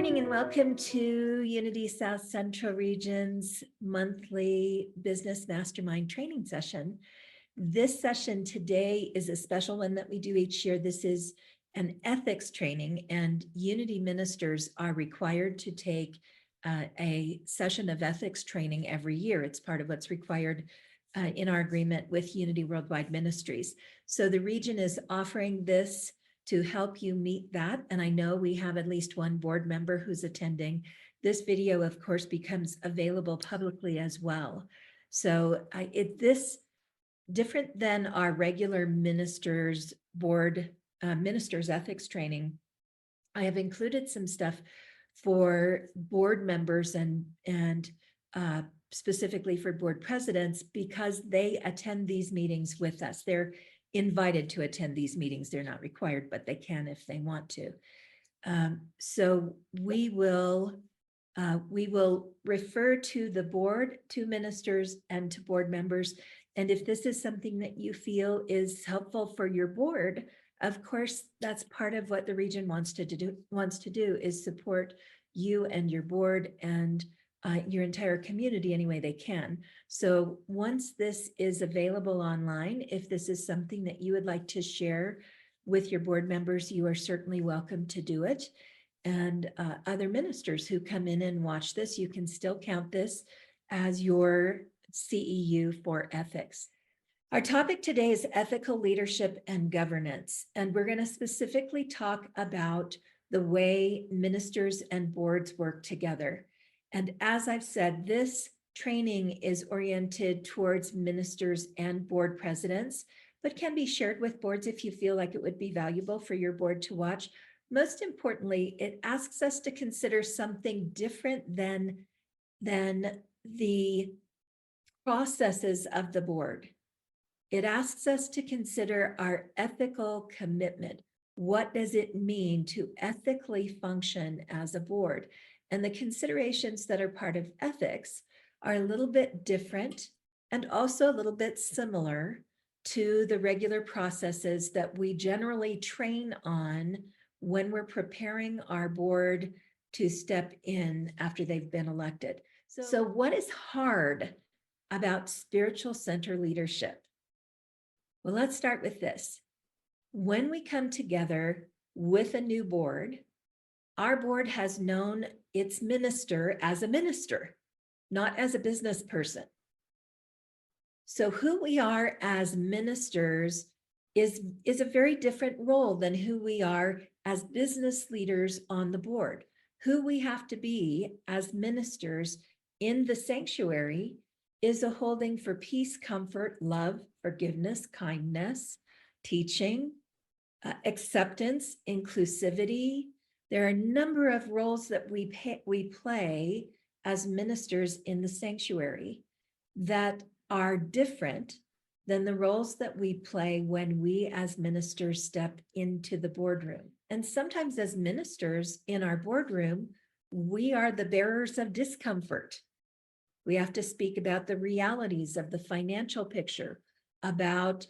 morning and welcome to Unity South Central Region's monthly business mastermind training session. This session today is a special one that we do each year. This is an ethics training, and Unity ministers are required to take a session of ethics training every year. It's part of what's required in our agreement with Unity Worldwide Ministries. So the region is offering this to help you meet that. And I know we have at least one board member who's attending. This video, of course, becomes available publicly as well. So this different than our regular ministers board ministers ethics training. I have included some stuff for board members and specifically for board presidents, because they attend these meetings with us. They're invited to attend these meetings. They're not required, but they can if they want to. So we will refer to the board, to ministers, and to board members. And if this is something that you feel is helpful for your board, of course, that's part of what the region wants to do is support you and your board and your entire community any way they can. So once this is available online, if this is something that you would like to share with your board members, you are certainly welcome to do it. And other ministers who come in and watch this, you can still count this as your CEU for ethics. Our topic today is ethical leadership and governance, and we're going to specifically talk about the way ministers and boards work together. And as I've said, this training is oriented towards ministers and board presidents, but can be shared with boards if you feel like it would be valuable for your board to watch. Most importantly, it asks us to consider something different than the processes of the board. It asks us to consider our ethical commitment. What does it mean to ethically function as a board? And the considerations that are part of ethics are a little bit different and also a little bit similar to the regular processes that we generally train on when we're preparing our board to step in after they've been elected. So what is hard about spiritual center leadership? Well, let's start with this. When we come together with a new board, our board has known its minister as a minister, not as a business person. So who we are as ministers is a very different role than who we are as business leaders on the board. Who we have to be as ministers in the sanctuary is a holding for peace, comfort, love, forgiveness, kindness, teaching, acceptance, inclusivity. There are a number of roles that we play as ministers in the sanctuary that are different than the roles that we play when we as ministers step into the boardroom. And sometimes as ministers in our boardroom, we are the bearers of discomfort. We have to speak about the realities of the financial picture, about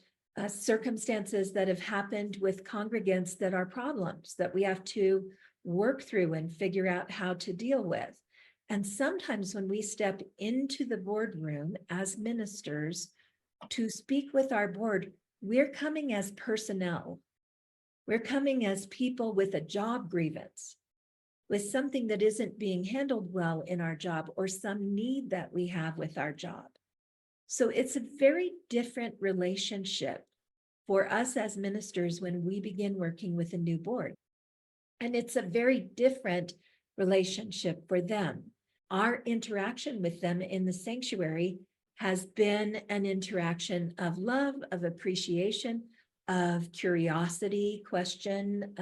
circumstances that have happened with congregants that are problems that we have to work through and figure out how to deal with. And sometimes when we step into the boardroom as ministers to speak with our board, we're coming as personnel. We're coming as people with a job grievance, with something that isn't being handled well in our job or some need that we have with our job. So it's a very different relationship for us as ministers when we begin working with a new board. And it's a very different relationship for them. Our interaction with them in the sanctuary has been an interaction of love, of appreciation, of curiosity, question,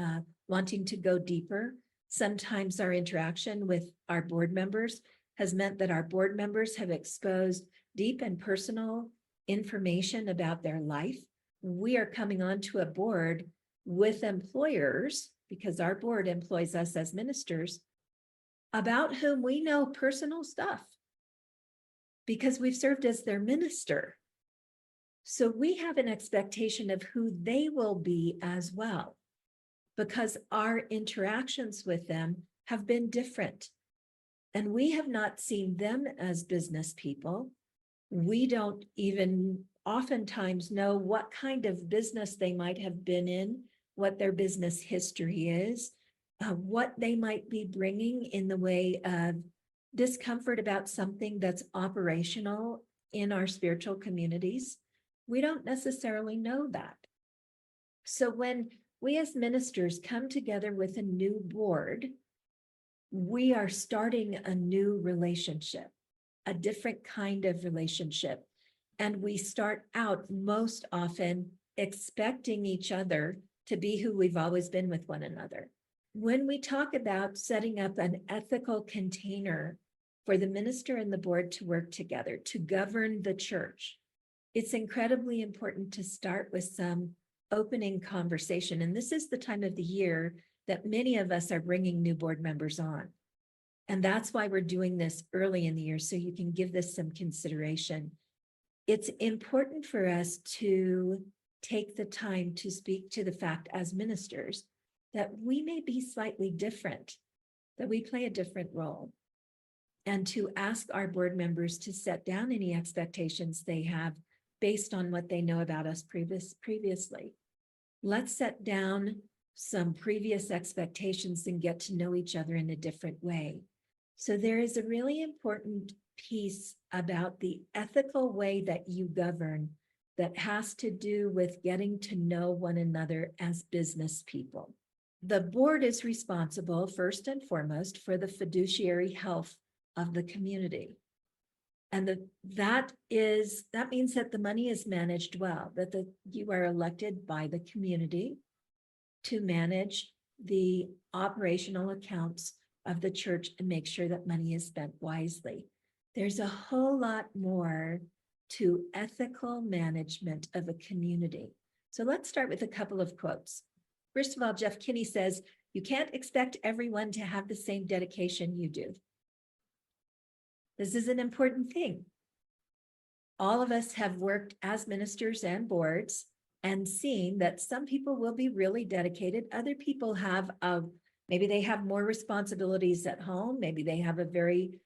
wanting to go deeper. Sometimes our interaction with our board members has meant that our board members have exposed deep and personal information about their life. We are coming onto a board with employers, because our board employs us as ministers, about whom we know personal stuff because we've served as their minister. So we have an expectation of who they will be as well, because our interactions with them have been different. And we have not seen them as business people. We don't even oftentimes know what kind of business they might have been in, what their business history is, what they might be bringing in the way of discomfort about something that's operational in our spiritual communities. We don't necessarily know that. So when we as ministers come together with a new board, we are starting a new relationship, a different kind of relationship. And we start out most often expecting each other to be who we've always been with one another. When we talk about setting up an ethical container for the minister and the board to work together, to govern the church, it's incredibly important to start with some opening conversation. And this is the time of the year that many of us are bringing new board members on. And that's why we're doing this early in the year, so you can give this some consideration. It's important for us to take the time to speak to the fact as ministers that we may be slightly different, that we play a different role, and to ask our board members to set down any expectations they have based on what they know about us previously. Let's set down some previous expectations and get to know each other in a different way. So there is a really important piece about the ethical way that you govern that has to do with getting to know one another as business people. The board is responsible first and foremost for the fiduciary health of the community. And that means that the money is managed well, that you are elected by the community to manage the operational accounts of the church and make sure that money is spent wisely. There's a whole lot more to ethical management of a community. So let's start with a couple of quotes. First of all, Jeff Kinney says, "You can't expect everyone to have the same dedication you do." This is an important thing. All of us have worked as ministers and boards and seen that some people will be really dedicated. Other people have, maybe they have more responsibilities at home. Maybe they have a very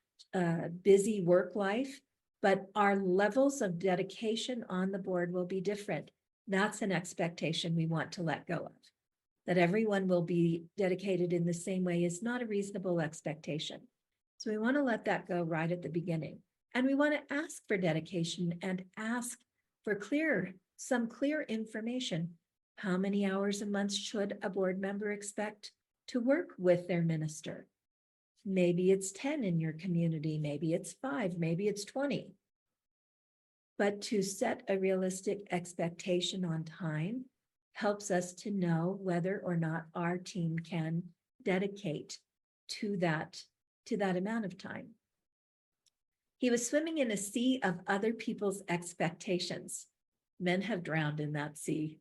busy work life, but our levels of dedication on the board will be different. That's an expectation we want to let go of. That everyone will be dedicated in the same way is not a reasonable expectation. So we want to let that go right at the beginning. And we want to ask for dedication and ask for some clear information. How many hours a month should a board member expect to work with their minister? Maybe it's 10 in your community, maybe it's 5, maybe it's 20. But to set a realistic expectation on time helps us to know whether or not our team can dedicate to that amount of time. He was swimming in a sea of other people's expectations. Men have drowned in that sea.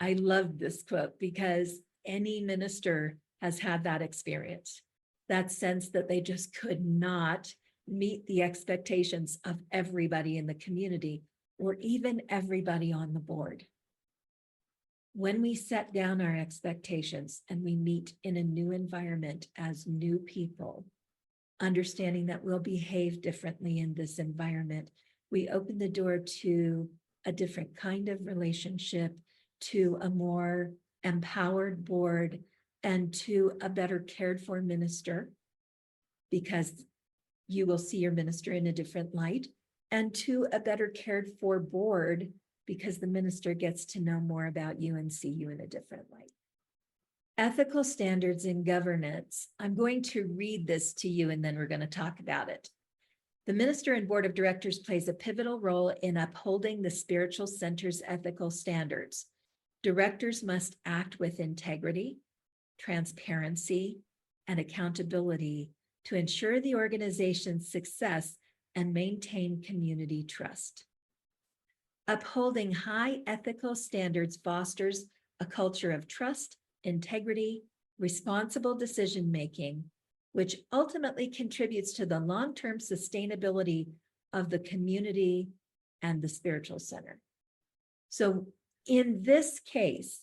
I love this quote because any minister has had that experience, that sense that they just could not meet the expectations of everybody in the community or even everybody on the board. When we set down our expectations and we meet in a new environment as new people, understanding that we'll behave differently in this environment, we open the door to a different kind of relationship, to a more empowered board, and to a better cared for minister, because you will see your minister in a different light, and to a better cared for board, because the minister gets to know more about you and see you in a different light. Ethical standards in governance. I'm going to read this to you and then we're going to talk about it. The minister and board of directors plays a pivotal role in upholding the spiritual center's ethical standards. Directors must act with integrity, transparency, and accountability to ensure the organization's success and maintain community trust. Upholding high ethical standards fosters a culture of trust, integrity, responsible decision-making, which ultimately contributes to the long-term sustainability of the community and the spiritual center. So in this case,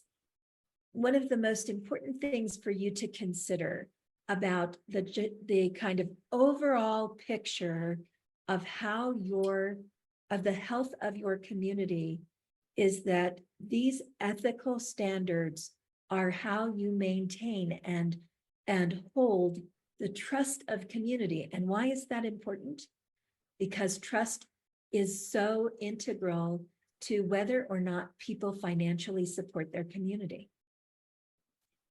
one of the most important things for you to consider about the kind of overall picture of how of the health of your community is that these ethical standards are how you maintain and hold the trust of community. And why is that important? Because trust is so integral to whether or not people financially support their community.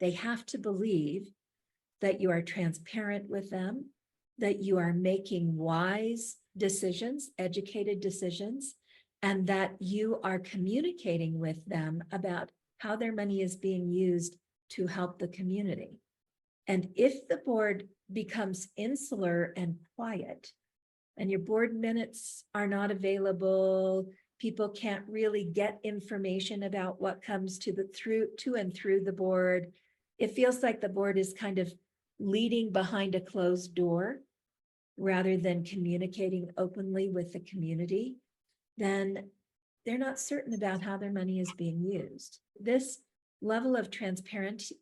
They have to believe that you are transparent with them, that you are making wise decisions, educated decisions, and that you are communicating with them about how their money is being used to help the community. And if the board becomes insular and quiet, and your board minutes are not available, people can't really get information about what comes to and through the board, it feels like the board is kind of leading behind a closed door rather than communicating openly with the community, then they're not certain about how their money is being used. This level of transparency,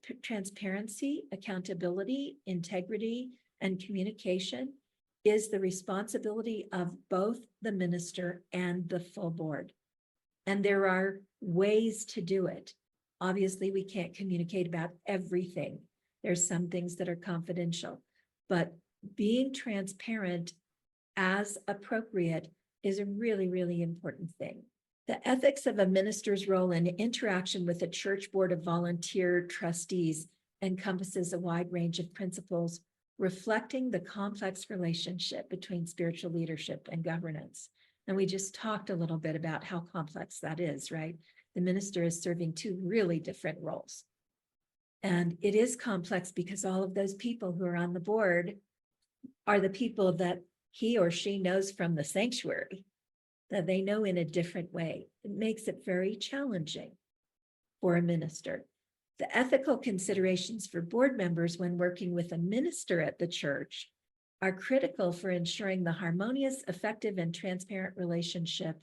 accountability, integrity, and communication is the responsibility of both the minister and the full board. And there are ways to do it. Obviously, we can't communicate about everything. There's some things that are confidential, but being transparent as appropriate is a really, really important thing. The ethics of a minister's role in interaction with a church board of volunteer trustees encompasses a wide range of principles reflecting the complex relationship between spiritual leadership and governance. And we just talked a little bit about how complex that is, right? The minister is serving two really different roles. And it is complex because all of those people who are on the board are the people that he or she knows from the sanctuary, that they know in a different way. It makes it very challenging for a minister. The ethical considerations for board members when working with a minister at the church are critical for ensuring the harmonious, effective, and transparent relationship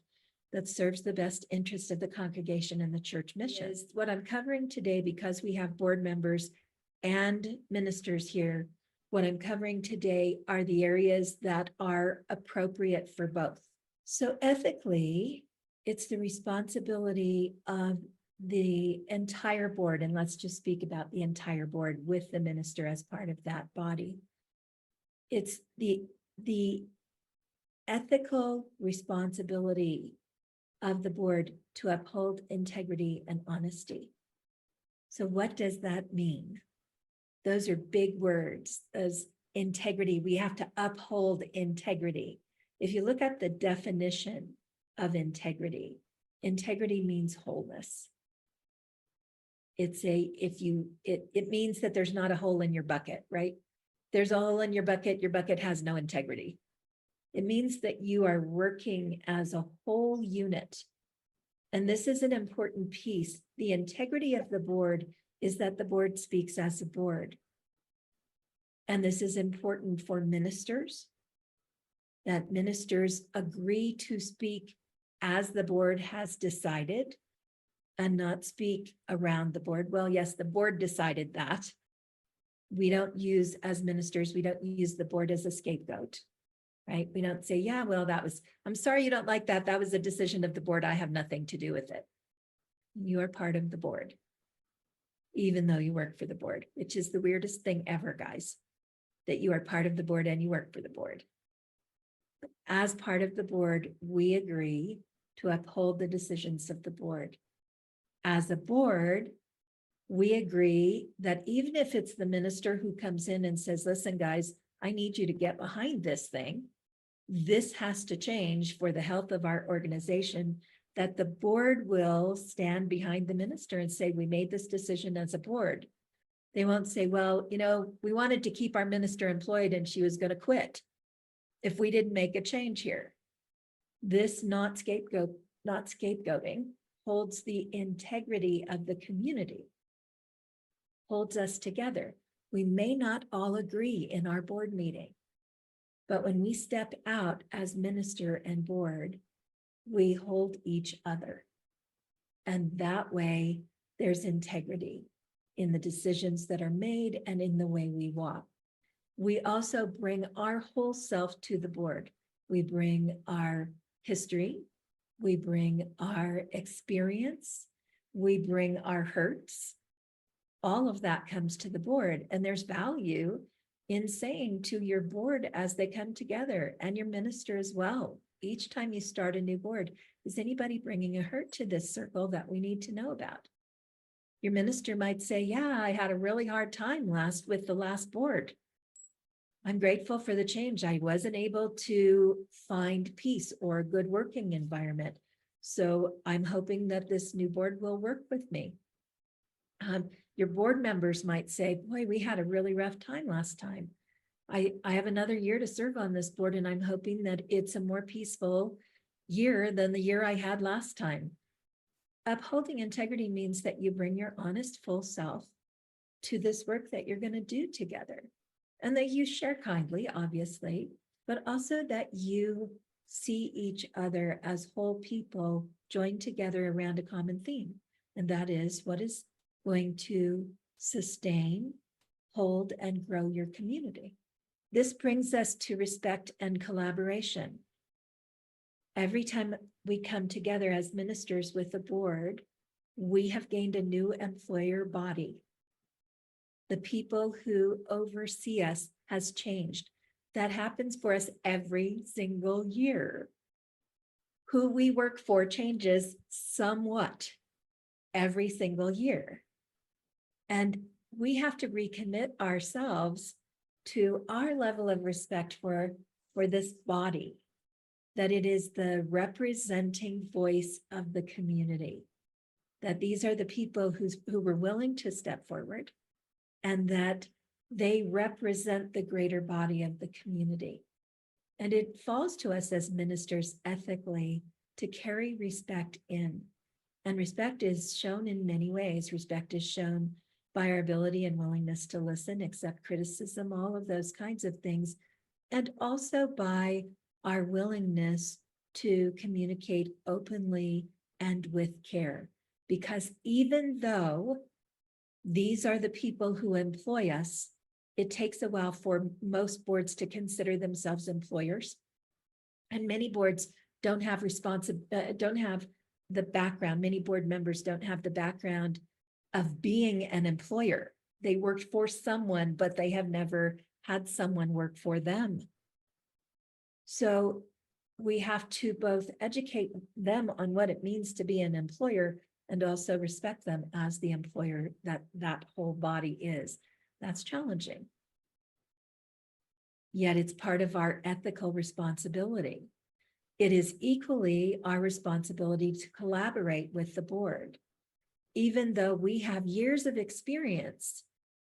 that serves the best interest of the congregation and the church mission. Is what I'm covering today, because we have board members and ministers here, what I'm covering today are the areas that are appropriate for both. So ethically, it's the responsibility of the entire board, and let's just speak about the entire board with the minister as part of that body. It's the ethical responsibility of the board to uphold integrity and honesty. So what does that mean? Those are big words. Those integrity, we have to uphold integrity. If you look at the definition of integrity, integrity means wholeness. It means that there's not a hole in your bucket, right? There's a hole in your bucket has no integrity. It means that you are working as a whole unit. And this is an important piece. The integrity of the board is that the board speaks as a board. And this is important for ministers, that ministers agree to speak as the board has decided and not speak around the board. Well, yes, the board decided that. We don't use, as ministers, we don't use the board as a scapegoat, right? We don't say, yeah, well, I'm sorry you don't like that. That was a decision of the board. I have nothing to do with it. You are part of the board, even though you work for the board, which is the weirdest thing ever, guys, that you are part of the board and you work for the board. As part of the board, we agree to uphold the decisions of the board. As a board, we agree that even if it's the minister who comes in and says, listen, guys, I need you to get behind this thing. This has to change for the health of our organization, that the board will stand behind the minister and say, we made this decision as a board. They won't say, well, we wanted to keep our minister employed and she was going to quit if we didn't make a change here. This not scapegoating holds the integrity of the community, holds us together. We may not all agree in our board meeting, but when we step out as minister and board, we hold each other. And that way there's integrity in the decisions that are made and in the way we walk. We also bring our whole self to the board. We bring our history, we bring our experience, we bring our hurts. All of that comes to the board, and there's value in saying to your board as they come together, and your minister as well, each time you start a new board, is anybody bringing a hurt to this circle that we need to know about? Your minister might say, yeah, I had a really hard time with the last board. I'm grateful for the change. I wasn't able to find peace or a good working environment. So I'm hoping that this new board will work with me. Your board members might say, boy, we had a really rough time last time. I have another year to serve on this board, and I'm hoping that it's a more peaceful year than the year I had last time. Upholding integrity means that you bring your honest, full self to this work that you're going to do together, and that you share kindly, obviously, but also that you see each other as whole people joined together around a common theme. And that is what is going to sustain, hold, and grow your community. This brings us to respect and collaboration. Every time we come together as ministers with the board, we have gained a new employer body. The people who oversee us has changed. That happens for us every single year. Who we work for changes somewhat every single year. And we have to recommit ourselves to our level of respect for this body, that it is the representing voice of the community, that these are the people who were willing to step forward, and that they represent the greater body of the community. And it falls to us as ministers ethically to carry respect in. And respect is shown in many ways. Respect is shown by our ability and willingness to listen, accept criticism, all of those kinds of things, and also by our willingness to communicate openly and with care. Because even though these are the people who employ us, it takes a while for most boards to consider themselves employers. And many boards don't have the background. Many board members don't have the background of being an employer. They worked for someone, but they have never had someone work for them. So we have to both educate them on what it means to be an employer and also respect them as the employer that whole body is. That's challenging. Yet it's part of our ethical responsibility. It is equally our responsibility to collaborate with the board. Even though we have years of experience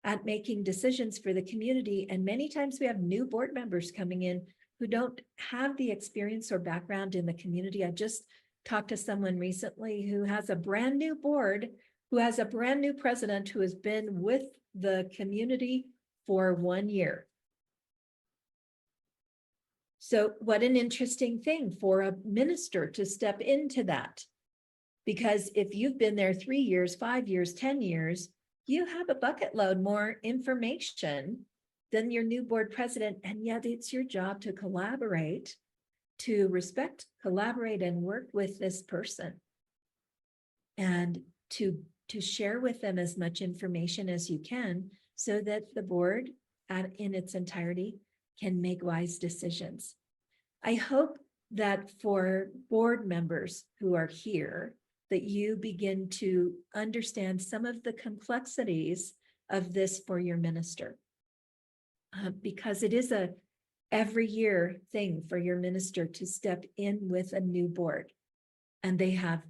at making decisions for the community, and many times we have new board members coming in who don't have the experience or background in the community. I just talked to someone recently who has a brand new board, who has a brand new president who has been with the community for 1 year. So what an interesting thing for a minister to step into that. Because if you've been there 3 years, 5 years, 10 years, you have a bucket load more information than your new board president. And yet it's your job to collaborate, to respect, collaborate, and work with this person. And to share with them as much information as you can so that the board in its entirety can make wise decisions. I hope that for board members who are here, that you begin to understand some of the complexities of this for your minister. Because it is a every year thing for your minister to step in with a new board. And they have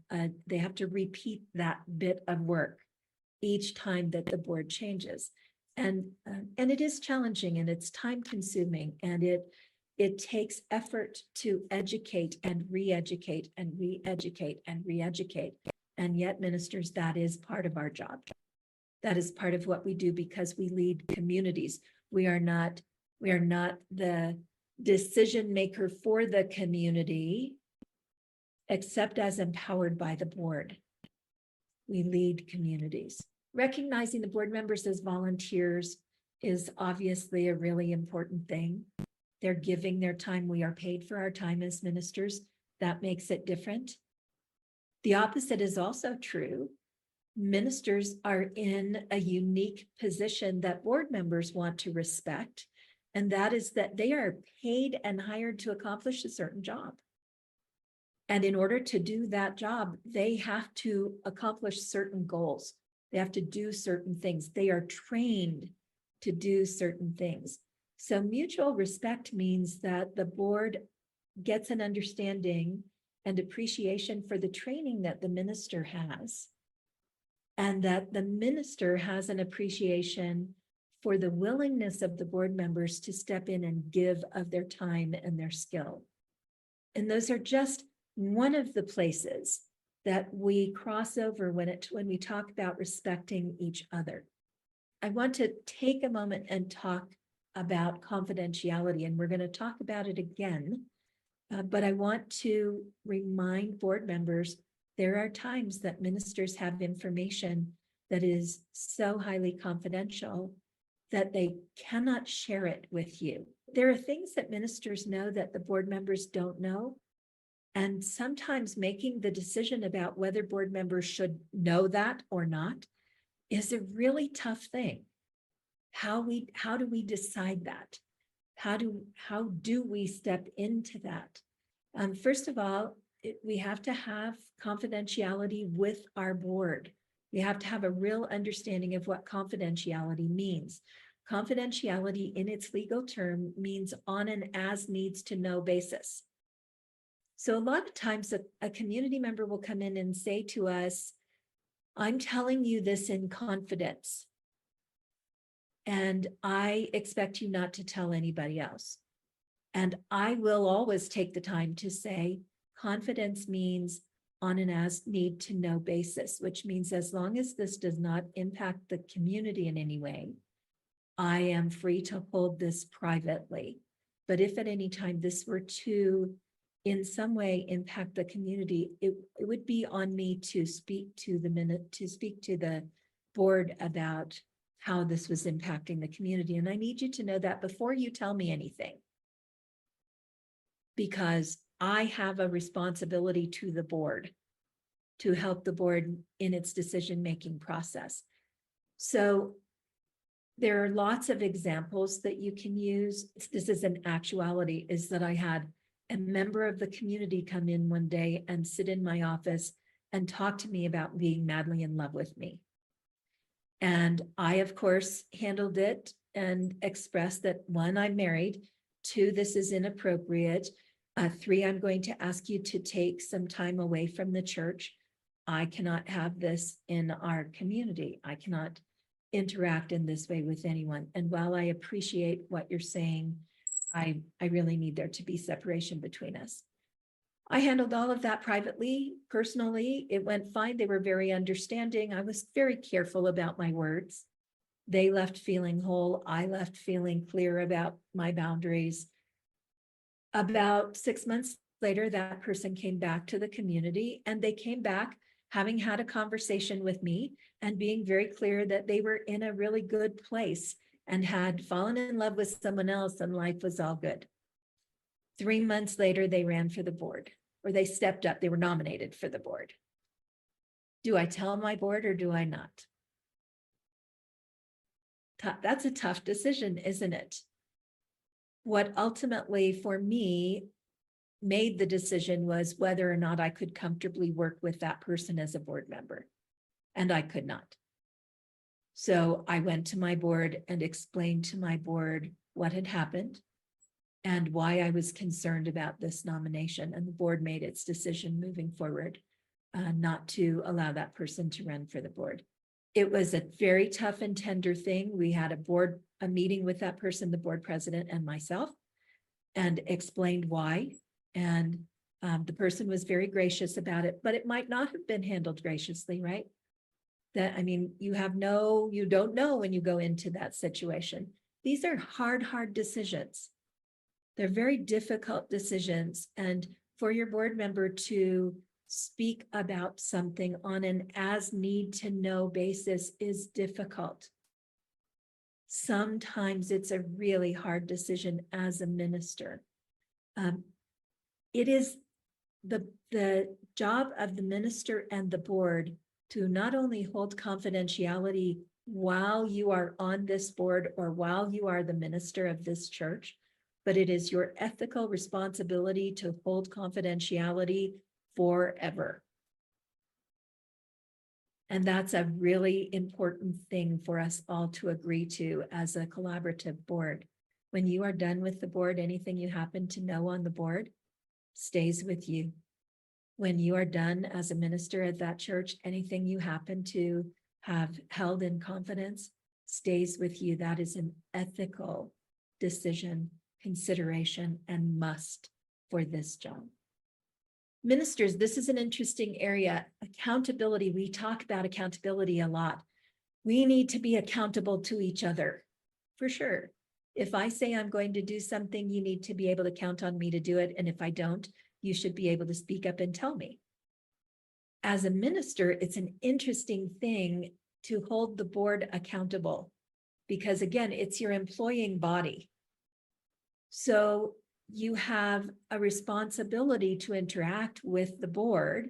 to repeat that bit of work each time that the board changes. And it is challenging, and it's time consuming, and it takes effort to educate and re-educate and re-educate and re-educate. And yet, ministers, that is part of our job. That is part of what we do because we lead communities. We are not the decision maker for the community, except as empowered by the board. We lead communities. Recognizing the board members as volunteers is obviously a really important thing. They're giving their time. We are paid for our time as ministers. That makes it different. The opposite is also true. Ministers are in a unique position that board members want to respect, and that is that they are paid and hired to accomplish a certain job. And in order to do that job, they have to accomplish certain goals. They have to do certain things. They are trained to do certain things. So mutual respect means that the board gets an understanding and appreciation for the training that the minister has, and that the minister has an appreciation for the willingness of the board members to step in and give of their time and their skill. And those are just one of the places that we cross over when we talk about respecting each other. I want to take a moment and talk about confidentiality, and we're going to talk about it again. But I want to remind board members, there are times that ministers have information that is so highly confidential that they cannot share it with you. There are things that ministers know that the board members don't know. And sometimes making the decision about whether board members should know that or not is a really tough thing. How do we decide that? How do we step into that? First of all, we have to have confidentiality with our board. We have to have a real understanding of what confidentiality means. Confidentiality in its legal term means on an as needs to know basis. So a lot of times a community member will come in and say to us, I'm telling you this in confidence, and I expect you not to tell anybody else. And I will always take the time to say, confidence means on an as need to know basis, which means as long as this does not impact the community in any way, I am free to hold this privately. But if at any time this were to in some way impact the community, it would be on me to speak to the board about how this was impacting the community. And I need you to know that before you tell me anything, because I have a responsibility to the board to help the board in its decision-making process. So there are lots of examples that you can use. This is an actuality, is that I had a member of the community come in one day and sit in my office and talk to me about being madly in love with me. And I, of course, handled it and expressed that 1, I'm married, 2, this is inappropriate, 3, I'm going to ask you to take some time away from the church. I cannot have this in our community. I cannot interact in this way with anyone. And while I appreciate what you're saying, I really need there to be separation between us. I handled all of that privately, personally. It went fine. They were very understanding. I was very careful about my words. They left feeling whole. I left feeling clear about my boundaries. About 6 months later, that person came back to the community, and they came back having had a conversation with me and being very clear that they were in a really good place and had fallen in love with someone else and life was all good. 3 months later, they ran for the board, or they stepped up, they were nominated for the board. Do I tell my board or do I not? That's a tough decision, isn't it? What ultimately for me made the decision was whether or not I could comfortably work with that person as a board member, and I could not. So I went to my board and explained to my board what had happened and why I was concerned about this nomination. And the board made its decision moving forward, not to allow that person to run for the board. It was a very tough and tender thing. We had a meeting with that person, the board president and myself, and explained why. And the person was very gracious about it, but it might not have been handled graciously, right? You don't know when you go into that situation. These are hard decisions. They're very difficult decisions. And for your board member to speak about something on an as need to know basis is difficult. Sometimes it's a really hard decision as a minister. It is the job of the minister and the board to not only hold confidentiality while you are on this board or while you are the minister of this church, but it is your ethical responsibility to hold confidentiality forever. And that's a really important thing for us all to agree to as a collaborative board. When you are done with the board, anything you happen to know on the board stays with you. When you are done as a minister at that church, anything you happen to have held in confidence stays with you. That is an ethical decision, consideration, and must for this job. Ministers, this is an interesting area. Accountability, we talk about accountability a lot. We need to be accountable to each other, for sure. If I say I'm going to do something, you need to be able to count on me to do it. And if I don't, you should be able to speak up and tell me. As a minister, it's an interesting thing to hold the board accountable because, again, it's your employing body. So you have a responsibility to interact with the board.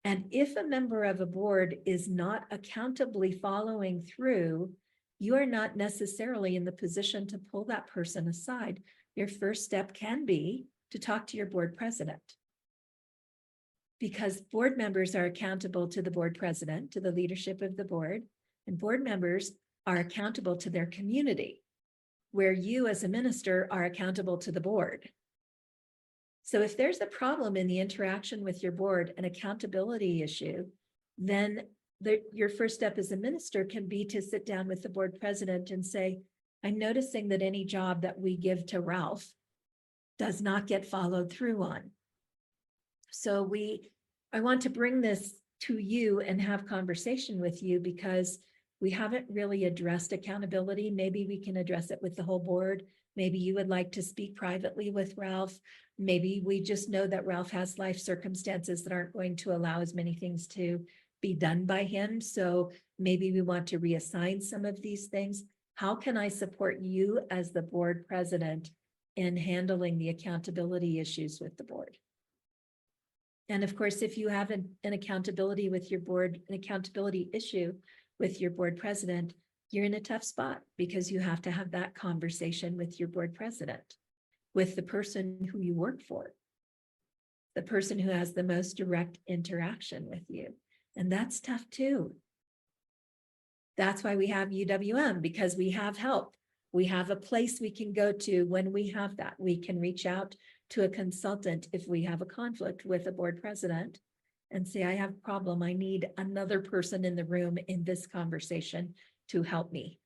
And if a member of a board is not accountably following through, you are not necessarily in the position to pull that person aside. Your first step can be to talk to your board president. Because board members are accountable to the board president, to the leadership of the board, and board members are accountable to their community, where you as a minister are accountable to the board. So if there's a problem in the interaction with your board, an accountability issue, then your first step as a minister can be to sit down with the board president and say, I'm noticing that any job that we give to Ralph does not get followed through on. So I want to bring this to you and have conversation with you because we haven't really addressed accountability. Maybe we can address it with the whole board. Maybe you would like to speak privately with Ralph. Maybe we just know that Ralph has life circumstances that aren't going to allow as many things to be done by him. So maybe we want to reassign some of these things. How can I support you as the board president in handling the accountability issues with the board? And of course, if you have an accountability with your board, an accountability issue with your board president, you're in a tough spot because you have to have that conversation with your board president, with the person who you work for, the person who has the most direct interaction with you. And that's tough too. That's why we have UWM, because we have help. We have a place we can go to when we have that. We can reach out to a consultant if we have a conflict with a board president and say, I have a problem. I need another person in the room in this conversation to help me.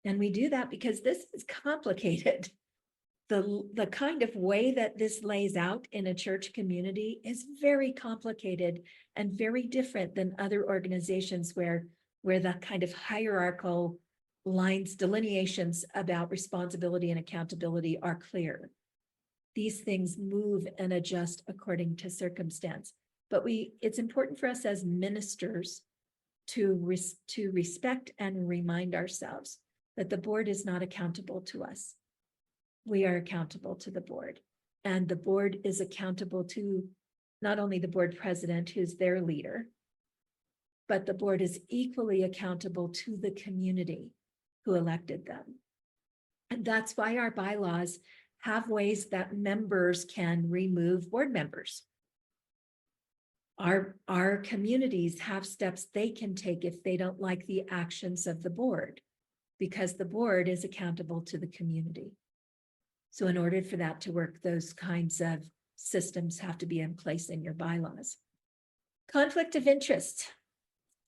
And we do that because this is complicated. The kind of way that this lays out in a church community is very complicated and very different than other organizations where the kind of hierarchical lines, delineations about responsibility and accountability are clear. These things move and adjust according to circumstance. But it's important for us as ministers to respect and remind ourselves that the board is not accountable to us. We are accountable to the board, and the board is accountable to not only the board president, who's their leader, but the board is equally accountable to the community who elected them. And that's why our bylaws have ways that members can remove board members. Our communities have steps they can take if they don't like the actions of the board, because the board is accountable to the community. So in order for that to work, those kinds of systems have to be in place in your bylaws. Conflict of interest.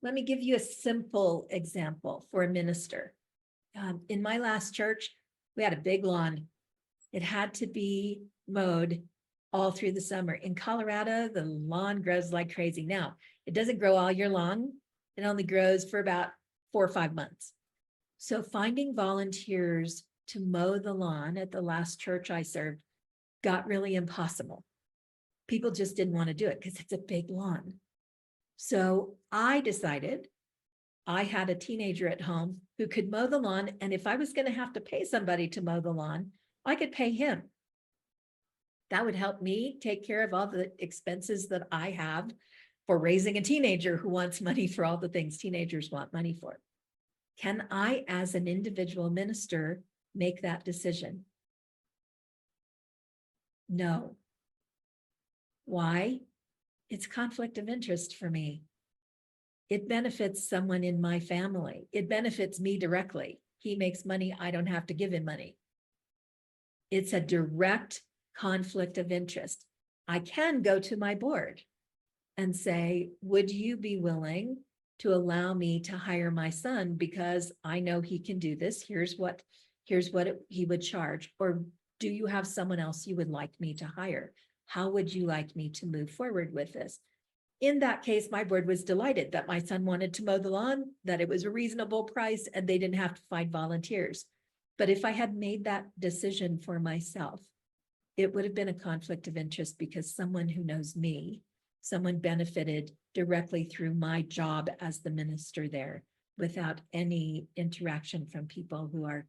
Let me give you a simple example for a minister. In my last church, we had a big lawn. It had to be mowed all through the summer. In Colorado, the lawn grows like crazy. Now, it doesn't grow all year long. It only grows for about 4 or 5 months. So finding volunteers to mow the lawn at the last church I served got really impossible. People just didn't want to do it because it's a big lawn. So I decided I had a teenager at home who could mow the lawn. And if I was going to have to pay somebody to mow the lawn, I could pay him. That would help me take care of all the expenses that I have for raising a teenager who wants money for all the things teenagers want money for. Can I, as an individual minister, make that decision? No. Why? It's conflict of interest for me. It benefits someone in my family. It benefits me directly. He makes money. I don't have to give him money. It's a direct conflict of interest. I can go to my board and say, would you be willing to allow me to hire my son because I know he can do this? Here's what he would charge. Or do you have someone else you would like me to hire? How would you like me to move forward with this? In that case, my board was delighted that my son wanted to mow the lawn, that it was a reasonable price, and they didn't have to find volunteers. But if I had made that decision for myself, it would have been a conflict of interest because someone who knows me, someone benefited directly through my job as the minister there without any interaction from people who are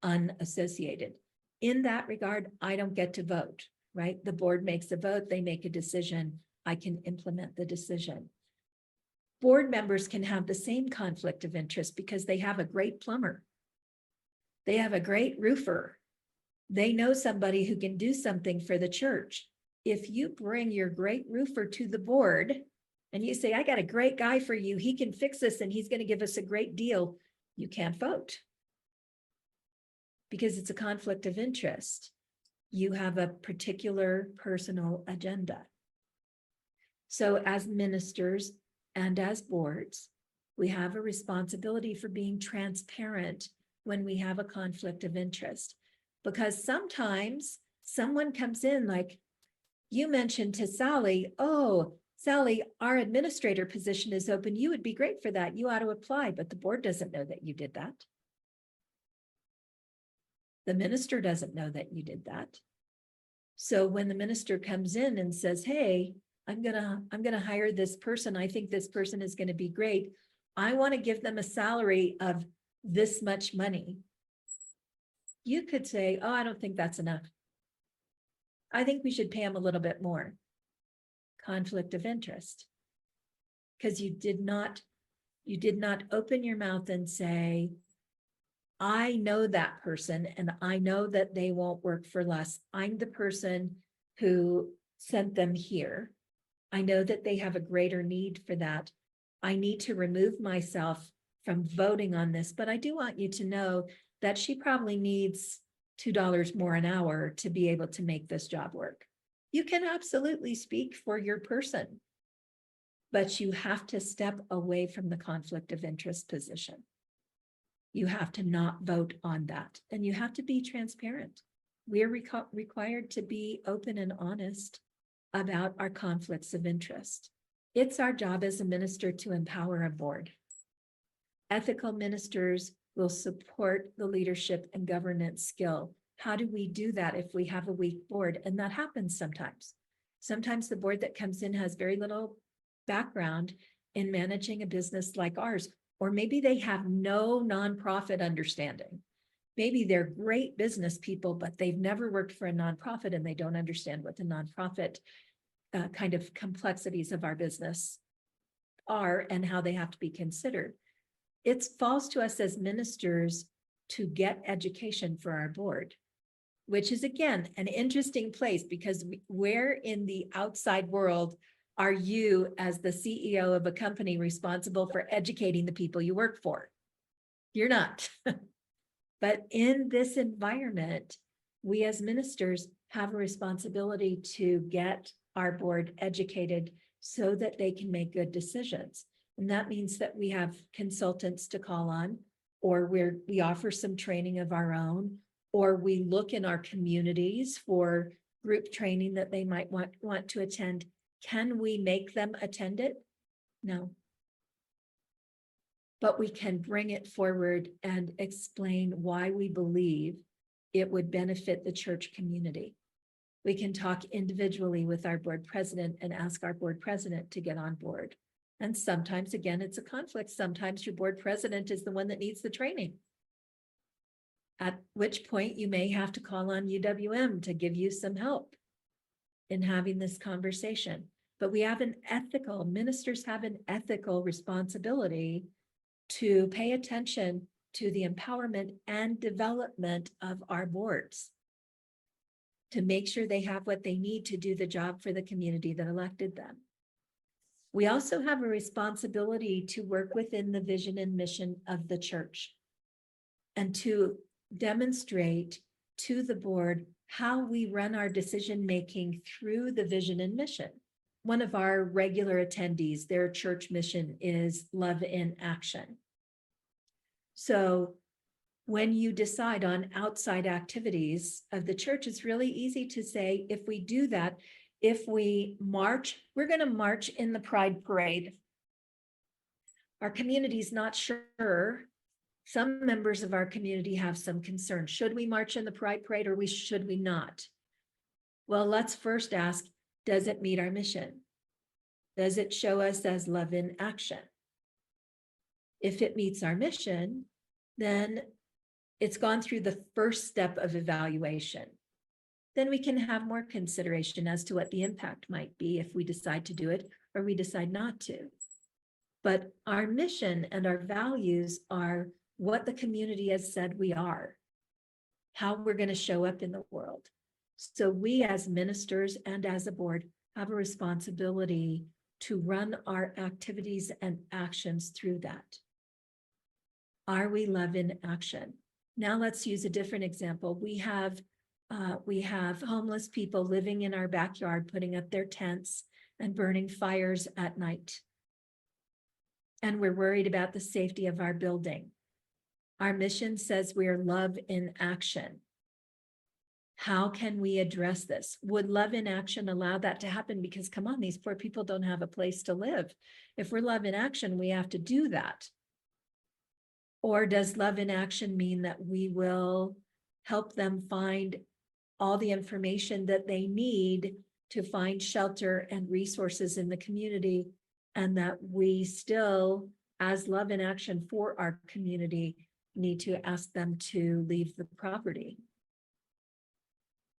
unassociated. In that regard, I don't get to vote, right? The board makes a vote, they make a decision, I can implement the decision. Board members can have the same conflict of interest because they have a great plumber. They have a great roofer. They know somebody who can do something for the church. If you bring your great roofer to the board and you say, I got a great guy for you, he can fix this and he's going to give us a great deal, you can't vote because it's a conflict of interest. You have a particular personal agenda. So as ministers and as boards, we have a responsibility for being transparent when we have a conflict of interest. Because sometimes someone comes in like you mentioned to Sally, oh, Sally, our administrator position is open. You would be great for that. You ought to apply, but the board doesn't know that you did that. The minister doesn't know that you did that. So when the minister comes in and says, hey, I'm gonna hire this person. I think this person is going to be great. I want to give them a salary of this much money. You could say, oh, I don't think that's enough. I think we should pay him a little bit more. Conflict of interest. Because you did not open your mouth and say, I know that person and I know that they won't work for less. I'm the person who sent them here. I know that they have a greater need for that. I need to remove myself from voting on this, but I do want you to know that she probably needs $2 more an hour to be able to make this job work. You can absolutely speak for your person, but you have to step away from the conflict of interest position. You have to not vote on that, and you have to be transparent. We're required to be open and honest about our conflicts of interest. It's our job as a minister to empower a board. Ethical ministers will support the leadership and governance skill. How do we do that if we have a weak board? And that happens sometimes. Sometimes the board that comes in has very little background in managing a business like ours, or maybe they have no nonprofit understanding. Maybe they're great business people, but they've never worked for a nonprofit and they don't understand what the nonprofit kind of complexities of our business are and how they have to be considered. It falls to us as ministers to get education for our board, which is, again, an interesting place because where in the outside world are you as the CEO of a company responsible for educating the people you work for? You're not. But in this environment, we as ministers have a responsibility to get our board educated so that they can make good decisions. And that means that we have consultants to call on, or we offer some training of our own, or we look in our communities for group training that they might want to attend. Can we make them attend it? No. But we can bring it forward and explain why we believe it would benefit the church community. We can talk individually with our board president and ask our board president to get on board And sometimes, again, it's a conflict. Sometimes your board president is the one that needs the training. At which point you may have to call on UWM to give you some help in having this conversation. But ministers have an ethical responsibility to pay attention to the empowerment and development of our boards, to make sure they have what they need to do the job for the community that elected them. We also have a responsibility to work within the vision and mission of the church and to demonstrate to the board how we run our decision-making through the vision and mission. One of our regular attendees, their church mission is love in action. So when you decide on outside activities of the church, it's really easy to say, if we do that, if we march, we're going to march in the Pride Parade. Our community's not sure. Some members of our community have some concern. Should we march in the Pride Parade or should we not? Well, let's first ask, does it meet our mission? Does it show us as love in action? If it meets our mission, then it's gone through the first step of evaluation. Then we can have more consideration as to what the impact might be if we decide to do it or we decide not to. But our mission and our values are what the community has said we are, how we're going to show up in the world. So we as ministers and as a board have a responsibility to run our activities and actions through that. Are we love in action? Now let's use a different example. We have homeless people living in our backyard, putting up their tents and burning fires at night. And we're worried about the safety of our building. Our mission says we are love in action. How can we address this? Would love in action allow that to happen? Because come on, these poor people don't have a place to live. If we're love in action, we have to do that. Or does love in action mean that we will help them find all the information that they need to find shelter and resources in the community, and that we still, as love in action for our community, need to ask them to leave the property?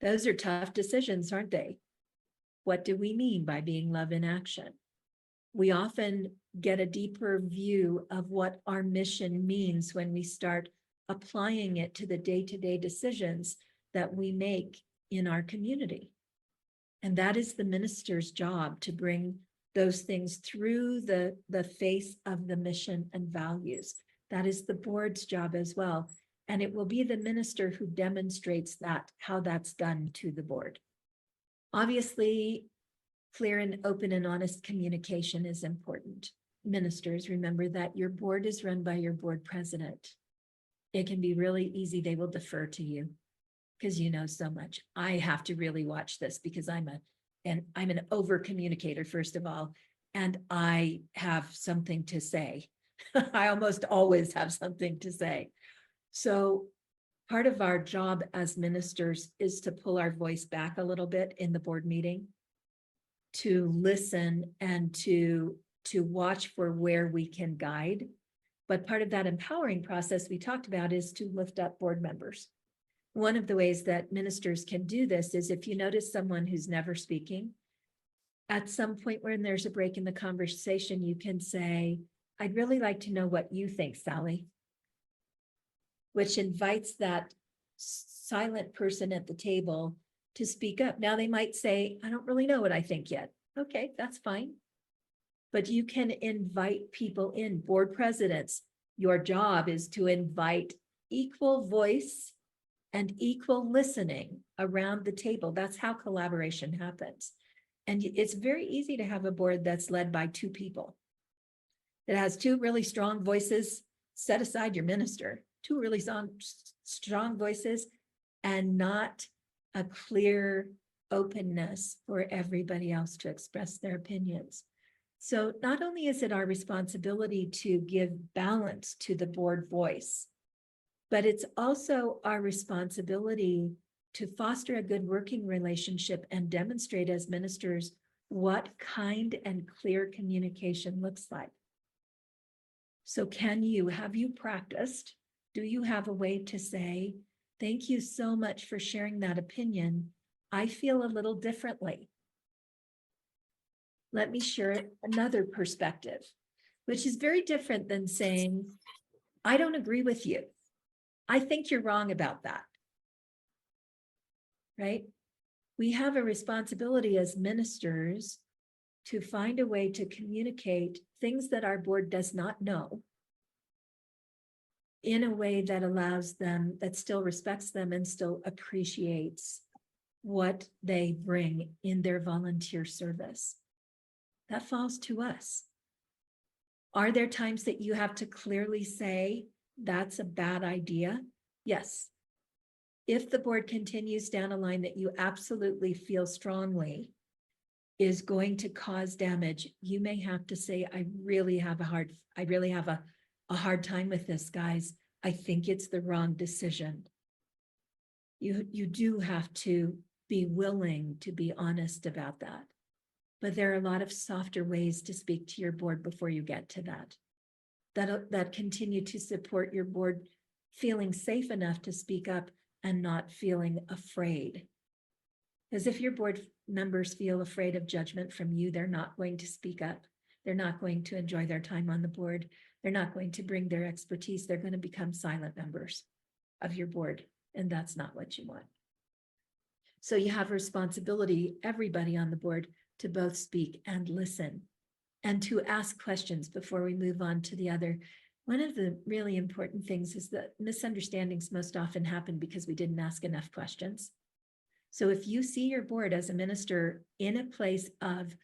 Those are tough decisions, aren't they? What do we mean by being love in action? We often get a deeper view of what our mission means when we start applying it to the day-to-day decisions that we make in our community. And that is the minister's job, to bring those things through the face of the mission and values. That is the board's job as well. And it will be the minister who demonstrates that, how that's done to the board. Obviously, clear and open and honest communication is important. Ministers, remember that your board is run by your board president. It can be really easy. They will defer to you because you know so much. I have to really watch this because I'm an over communicator, first of all, and I have something to say. I almost always have something to say. So part of our job as ministers is to pull our voice back a little bit in the board meeting, to listen and to watch for where we can guide. But part of that empowering process we talked about is to lift up board members. One of the ways that ministers can do this is if you notice someone who's never speaking, at some point when there's a break in the conversation, you can say, I'd really like to know what you think, Sally, which invites that silent person at the table to speak up. Now they might say, I don't really know what I think yet. Okay, that's fine. But you can invite people in. Board presidents, your job is to invite equal voice and equal listening around the table. That's how collaboration happens. And it's very easy to have a board that's led by two people. It has two really strong voices. Set aside your minister, two really strong voices, and not a clear openness for everybody else to express their opinions. So not only is it our responsibility to give balance to the board voice, but it's also our responsibility to foster a good working relationship and demonstrate as ministers what kind and clear communication looks like. So have you practiced? Do you have a way to say, thank you so much for sharing that opinion. I feel a little differently. Let me share another perspective, which is very different than saying, I don't agree with you. I think you're wrong about that. Right? We have a responsibility as ministers to find a way to communicate things that our board does not know in a way that allows them, that still respects them and still appreciates what they bring in their volunteer service. That falls to us. Are there times that you have to clearly say that's a bad idea? Yes. If the board continues down a line that you absolutely feel strongly is going to cause damage, you may have to say, I really have a hard time with this, guys. I think it's the wrong decision. You do have to be willing to be honest about that. But there are a lot of softer ways to speak to your board before you get to that continue to support your board feeling safe enough to speak up and not feeling afraid. Because if your board members feel afraid of judgment from you, they're not going to speak up. They're not going to enjoy their time on the board. They're not going to bring their expertise. They're going to become silent members of your board. And that's not what you want. So you have a responsibility, everybody on the board, to both speak and listen and to ask questions before we move on to the other. One of the really important things is that misunderstandings most often happen because we didn't ask enough questions. So if you see your board as a minister in a place of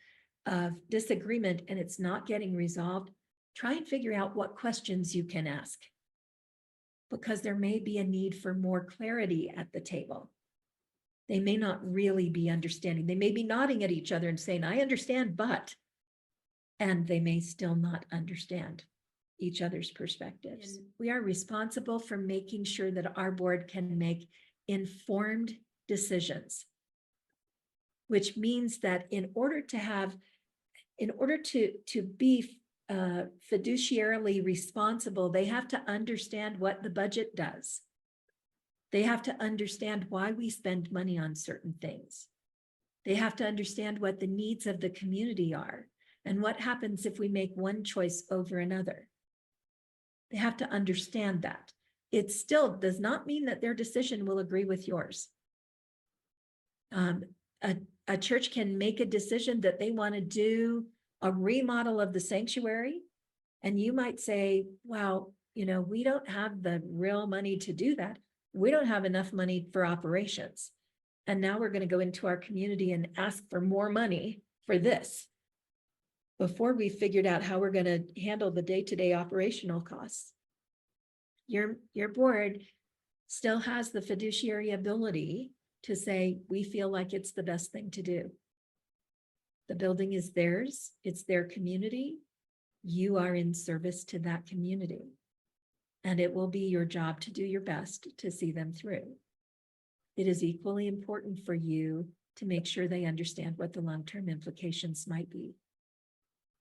disagreement and it's not getting resolved, try and figure out what questions you can ask, because there may be a need for more clarity at the table. They may not really be understanding. They may be nodding at each other and saying, I understand, but, and they may still not understand each other's perspectives. And we are responsible for making sure that our board can make informed decisions, which means that in order to be fiduciarily responsible, they have to understand what the budget does. They have to understand why we spend money on certain things. They have to understand what the needs of the community are and what happens if we make one choice over another. They have to understand that. It still does not mean that their decision will agree with yours. A church can make a decision that they want to do a remodel of the sanctuary, and you might say, wow, we don't have the real money to do that. We don't have enough money for operations. And now we're going to go into our community and ask for more money for this before we figured out how we're going to handle the day-to-day operational costs. Your board still has the fiduciary ability to say, we feel like it's the best thing to do. The building is theirs. It's their community. You are in service to that community. And it will be your job to do your best to see them through. It is equally important for you to make sure they understand what the long-term implications might be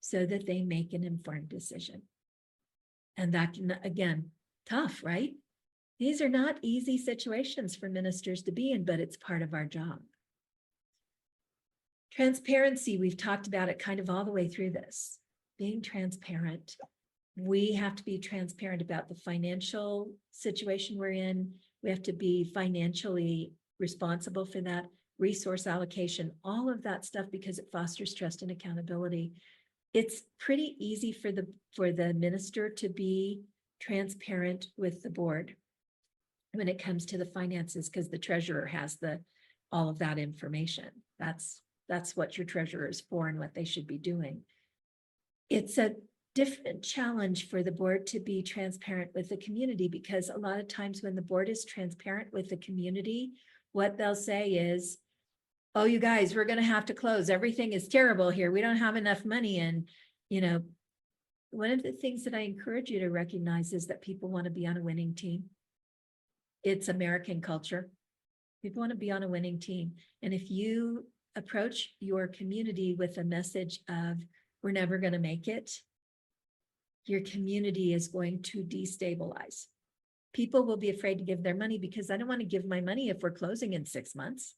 so that they make an informed decision. And that can, again, tough, right? These are not easy situations for ministers to be in, but it's part of our job. Transparency, we've talked about it kind of all the way through this. Being transparent. We have to be transparent about the financial situation we're in. We have to be financially responsible for that, resource allocation, all of that stuff, because it fosters trust and accountability. It's pretty easy for the minister to be transparent with the board when it comes to the finances, because the treasurer has all of that information. That's what your treasurer is for and what they should be doing. It's a different challenge for the board to be transparent with the community, because a lot of times when the board is transparent with the community, what they'll say is, oh, you guys, we're going to have to close. Everything is terrible here. We don't have enough money. And, one of the things that I encourage you to recognize is that people want to be on a winning team. It's American culture. People want to be on a winning team. And if you approach your community with a message of, we're never going to make it, your community is going to destabilize. People will be afraid to give their money because I don't want to give my money if we're closing in 6 months.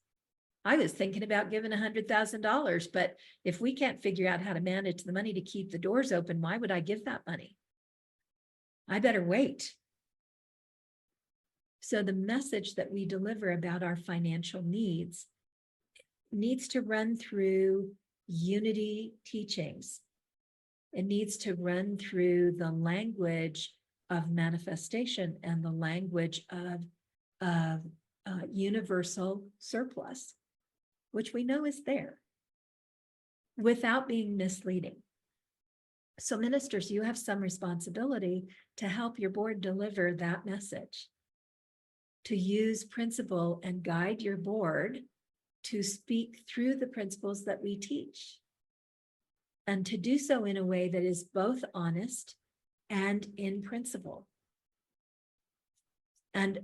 I was thinking about giving $100,000, but if we can't figure out how to manage the money to keep the doors open, why would I give that money? I better wait. So the message that we deliver about our financial needs needs to run through unity teachings. It needs to run through the language of manifestation and the language of universal surplus, which we know is there, without being misleading. So ministers, you have some responsibility to help your board deliver that message, to use principle and guide your board to speak through the principles that we teach, and to do so in a way that is both honest and in principle. And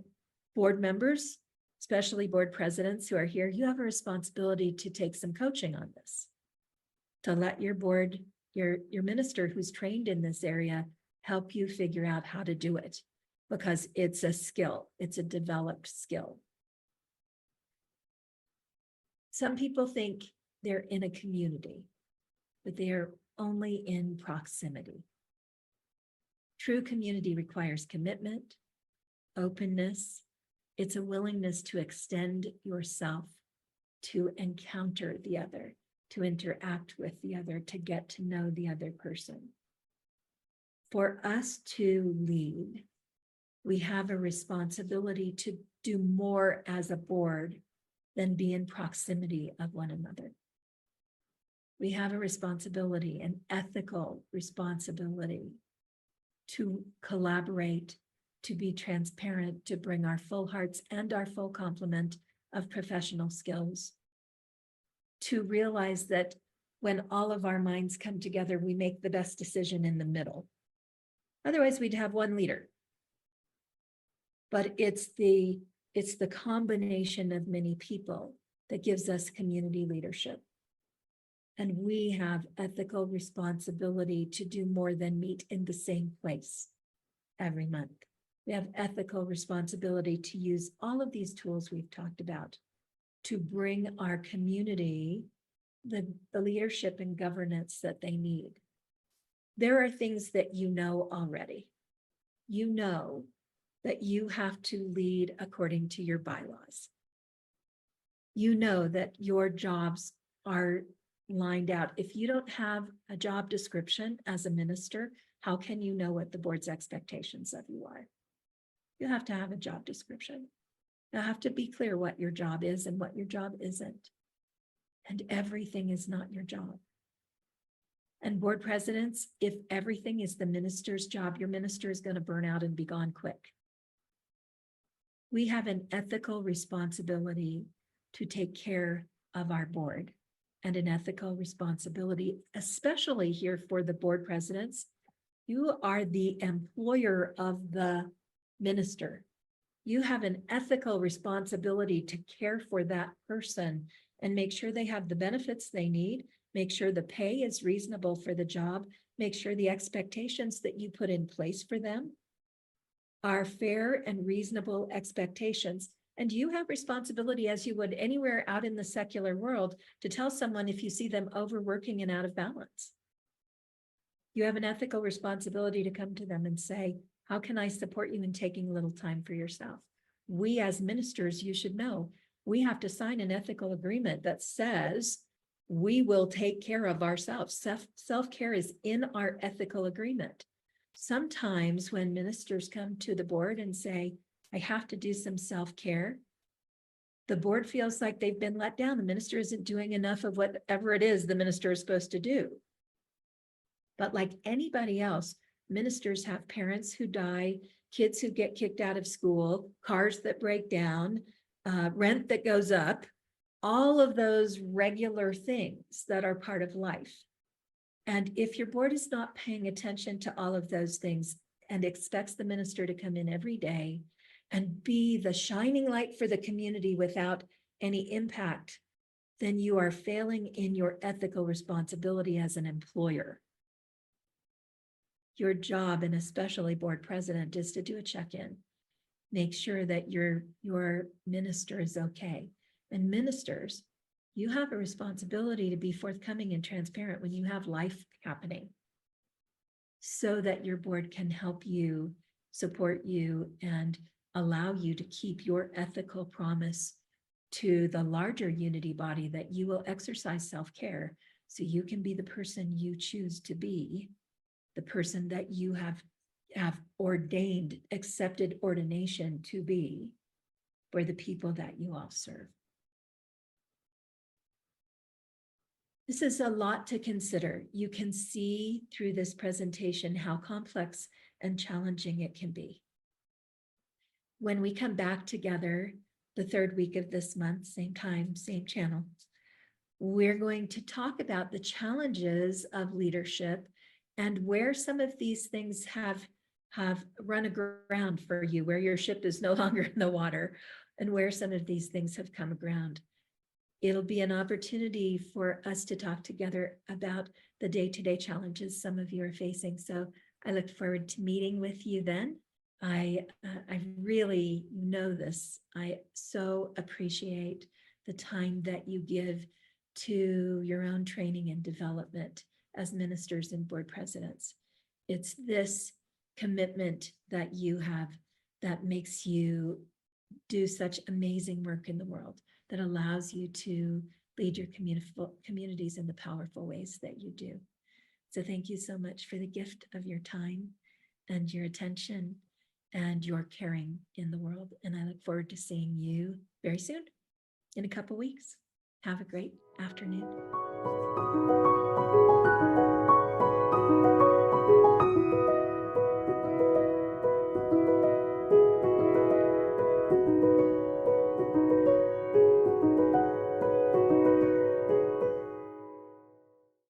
board members, especially board presidents who are here, you have a responsibility to take some coaching on this, to let your board, your minister who's trained in this area, help you figure out how to do it, because it's a skill, it's a developed skill. Some people think they're in a community, but they are only in proximity. True community requires commitment, openness. It's a willingness to extend yourself, to encounter the other, to interact with the other, to get to know the other person. For us to lead, we have a responsibility to do more as a board than be in proximity of one another. We have a responsibility, an ethical responsibility, to collaborate, to be transparent, to bring our full hearts and our full complement of professional skills, to realize that when all of our minds come together, we make the best decision in the middle. Otherwise, we'd have one leader. But it's the combination of many people that gives us community leadership. And we have ethical responsibility to do more than meet in the same place every month. We have ethical responsibility to use all of these tools we've talked about to bring our community the leadership and governance that they need. There are things that you know already. You know that you have to lead according to your bylaws. You know that your jobs are lined out. If you don't have a job description as a minister, how can you know what the board's expectations of you are? You have to have a job description. You have to be clear what your job is and what your job isn't. And everything is not your job. And board presidents, if everything is the minister's job, your minister is going to burn out and be gone quick. We have an ethical responsibility to take care of our board, and an ethical responsibility, especially here for the board presidents. You are the employer of the minister. You have an ethical responsibility to care for that person and make sure they have the benefits they need, make sure the pay is reasonable for the job, make sure the expectations that you put in place for them are fair and reasonable expectations. And you have responsibility, as you would anywhere out in the secular world, to tell someone if you see them overworking and out of balance. You have an ethical responsibility to come to them and say, how can I support you in taking a little time for yourself? We as ministers, you should know, we have to sign an ethical agreement that says we will take care of ourselves. Self-care is in our ethical agreement. Sometimes when ministers come to the board and say, I have to do some self-care, the board feels like they've been let down. The minister isn't doing enough of whatever it is the minister is supposed to do. But like anybody else, ministers have parents who die, kids who get kicked out of school, cars that break down, rent that goes up, all of those regular things that are part of life. And if your board is not paying attention to all of those things and expects the minister to come in every day and be the shining light for the community without any impact then you are failing in your ethical responsibility as an employer. Your job, and especially board president, is to do a check-in. Make sure that your minister is okay. And ministers, you have a responsibility to be forthcoming and transparent when you have life happening, so that your board can help you, support you, and allow you to keep your ethical promise to the larger unity body that you will exercise self-care so you can be the person you choose to be, the person that you have ordained, accepted ordination to be for the people that you all serve. This is a lot to consider. You can see through this presentation how complex and challenging it can be. When we come back together the third week of this month, same time, same channel, we're going to talk about the challenges of leadership and where some of these things have run aground for you, where your ship is no longer in the water, and where some of these things have come aground. It'll be an opportunity for us to talk together about the day-to-day challenges some of you are facing. So I look forward to meeting with you then. I really know this. I so appreciate the time that you give to your own training and development as ministers and board presidents. It's this commitment that you have that makes you do such amazing work in the world, that allows you to lead your communities in the powerful ways that you do. So thank you so much for the gift of your time and your attention and your caring in the world. And I look forward to seeing you very soon, in a couple weeks. Have a great afternoon.